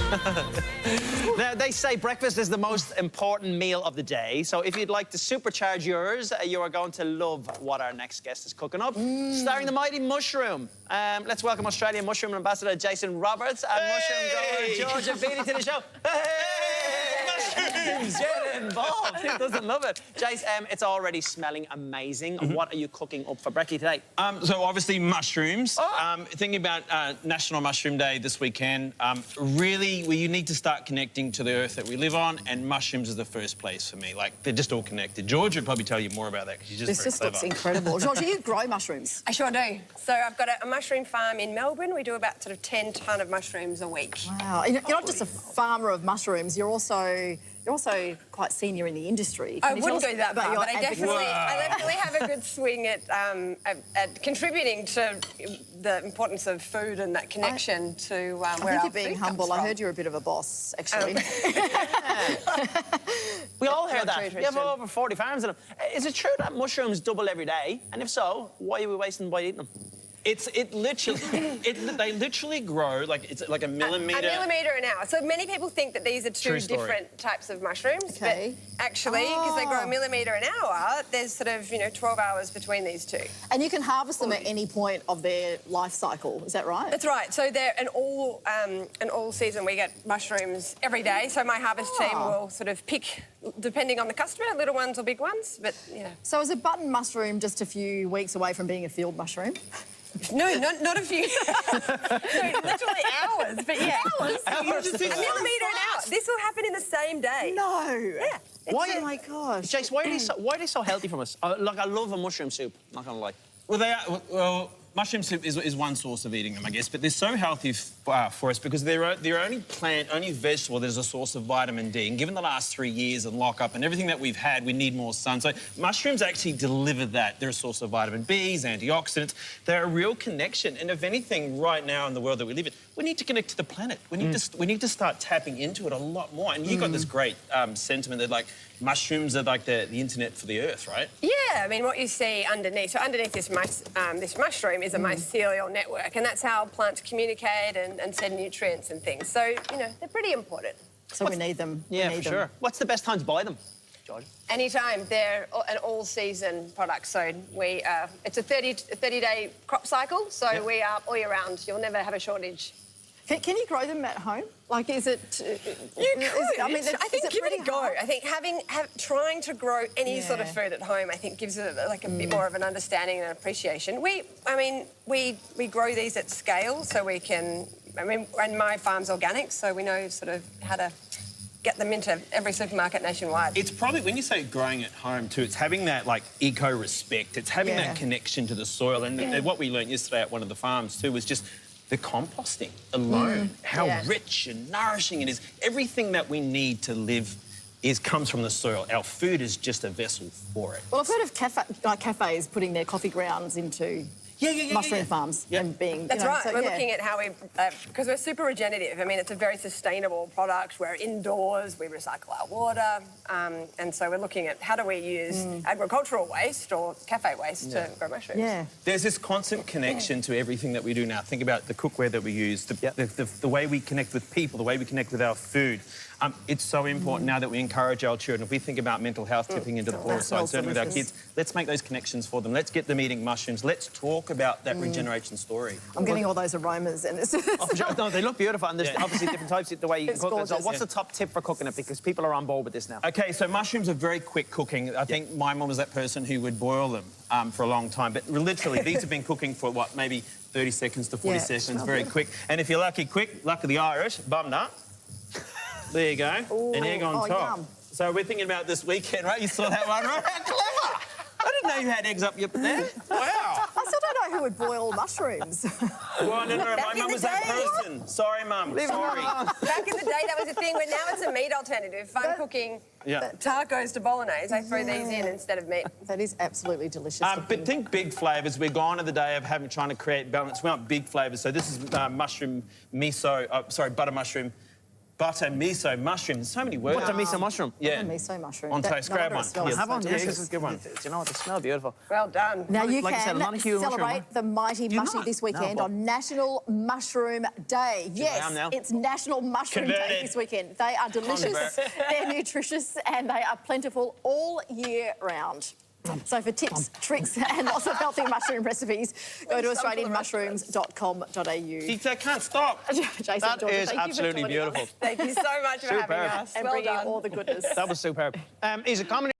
Now, they say breakfast is the most important meal of the day, so if you'd like to supercharge yours, you are going to love what our next guest is cooking up. Starring the mighty mushroom. Let's welcome Australian mushroom ambassador Jason Roberts and mushroom grower Georgia Beattie to the show. Mushrooms! Get involved. Who doesn't love it? Jace, it's already smelling amazing. What are you cooking up for brekkie today? So obviously mushrooms. Thinking about National Mushroom Day this weekend, really, you need to start connecting to the earth that we live on, and mushrooms is the first place for me. Like, they're just all connected. George would probably tell you more about that because she's just This just looks incredible. George, you grow mushrooms? I sure do. So I've got a mushroom farm in Melbourne. We do about sort of 10 tonne of mushrooms a week. Wow. You're not just a farmer of mushrooms, you're also quite senior in the industry. I wouldn't go that far, but I definitely have a good swing at contributing to the importance of food and that connection to where our food comes from. I think you're being humble. I heard you're a bit of a boss, actually. We all heard that. You have over 40 farms in them. Is it true that mushrooms double every day? And if so, why are we wasting by eating them? They literally grow like it's like a millimetre. A millimetre an hour. So many people think that these are two different types of mushrooms, but actually, because they grow a millimetre an hour, there's sort of 12 hours between these two. And you can harvest them at any point of their life cycle. Is that right? That's right. So they're an all season. We get mushrooms every day. So my harvest team will sort of pick, depending on the customer, little ones or big ones. But yeah. So is a button mushroom just a few weeks away from being a field mushroom? No, not a few. No, literally hours, but yeah. Hours? A millimetre an hour. This will happen in the same day. No. Yeah. Why? Oh, my gosh. Jace, why are they so healthy from us? Like, I love a mushroom soup, not gonna lie. Well, mushroom soup is one source of eating them, I guess, but they're so healthy for us because they're only vegetable that is a source of vitamin D. And given the last 3 years of lock-up and everything that we've had, we need more sun. So mushrooms actually deliver that. They're a source of vitamin Bs, antioxidants. They're a real connection. And if anything, right now in the world that we live in, we need to connect to the planet. We need to start tapping into it a lot more. And you got this great sentiment that, like, mushrooms are like the internet for the earth, right? Yeah, I mean, what you see underneath, so underneath this mushroom is a mycelial network, and that's how plants communicate and send nutrients and things. So, they're pretty important. So we need them. Yeah, for sure. What's the best time to buy them, George? Anytime. They're an all-season product, so it's a 30-day crop cycle, so we are all year round. You'll never have a shortage. Can you grow them at home? Like, is it... You could. I think give it a go. I think trying to grow any sort of food at home, I think, gives it like a bit more of an understanding and appreciation. We grow these at scale, so we can... and my farm's organic, so we know sort of how to get them into every supermarket nationwide. It's probably, when you say growing at home too, it's having that, like, eco-respect. It's having that connection to the soil. And what we learned yesterday at one of the farms too was just... the composting alone, how rich and nourishing it is. Everything that we need to live comes from the soil. Our food is just a vessel for it. Well, I've heard of cafes putting their coffee grounds into mushroom farms and being... That's right. So, we're looking at how we... because we're super regenerative. I mean, it's a very sustainable product. We're indoors. We recycle our water. And so we're looking at how do we use agricultural waste or cafe waste to grow mushrooms. Yeah. There's this constant connection to everything that we do now. Think about the cookware that we use, the way we connect with people, the way we connect with our food. It's so important now that we encourage our children. If we think about mental health tipping into the poorer side, certainly with our kids, let's make those connections for them. Let's get them eating mushrooms. Let's talk about that regeneration story. I'm getting all those aromas and it's... No, they look beautiful, and there's obviously different types of the way you can cook them. So what's the top tip for cooking it? Because people are on board with this now. OK, so mushrooms are very quick cooking. I think my mum was that person who would boil them for a long time. But literally, these have been cooking for, what, maybe 30 seconds to 40 seconds, very quick. And if you're lucky quick, luck of the Irish, bum nut. There you go. Ooh, an egg on top. Yum. So we're thinking about this weekend, right? You saw that one, right? How clever! I didn't know you had eggs up your there. Wow. I still don't know who would boil mushrooms. Well, no, my mum was that person. Sorry, Mum. Sorry. Back in the day, that was a thing, but now it's a meat alternative. If I'm cooking tacos to bolognese, I throw these in instead of meat. That is absolutely delicious. But think big flavours. We're gone to the day of trying to create balance. We want big flavours. So this is mushroom miso, butter mushroom butter, miso, mushrooms. So many words. Butter, miso, mushroom. Yeah. Miso mushroom. On toast. Grab one. Smells Have so one. Yes, delicious. this is a good one. Do you know what? They smell beautiful. Well done. Now you Like I said, can not a huge mushroom, celebrate huh? the mighty You're mushy not? this weekend No, on National Mushroom Day. Yes, am now. it's National Mushroom Day Converted. this weekend. They are delicious, they're nutritious, and they are plentiful all year round. So for tips, tricks, and lots of healthy mushroom recipes, go to australianmushrooms.com.au. They can't stop. Jason, That Georgia, is thank you for absolutely joining us beautiful. Thank you so much for having Superb. us. and Well bringing done. all the goodness. That was superb. He's a comedy.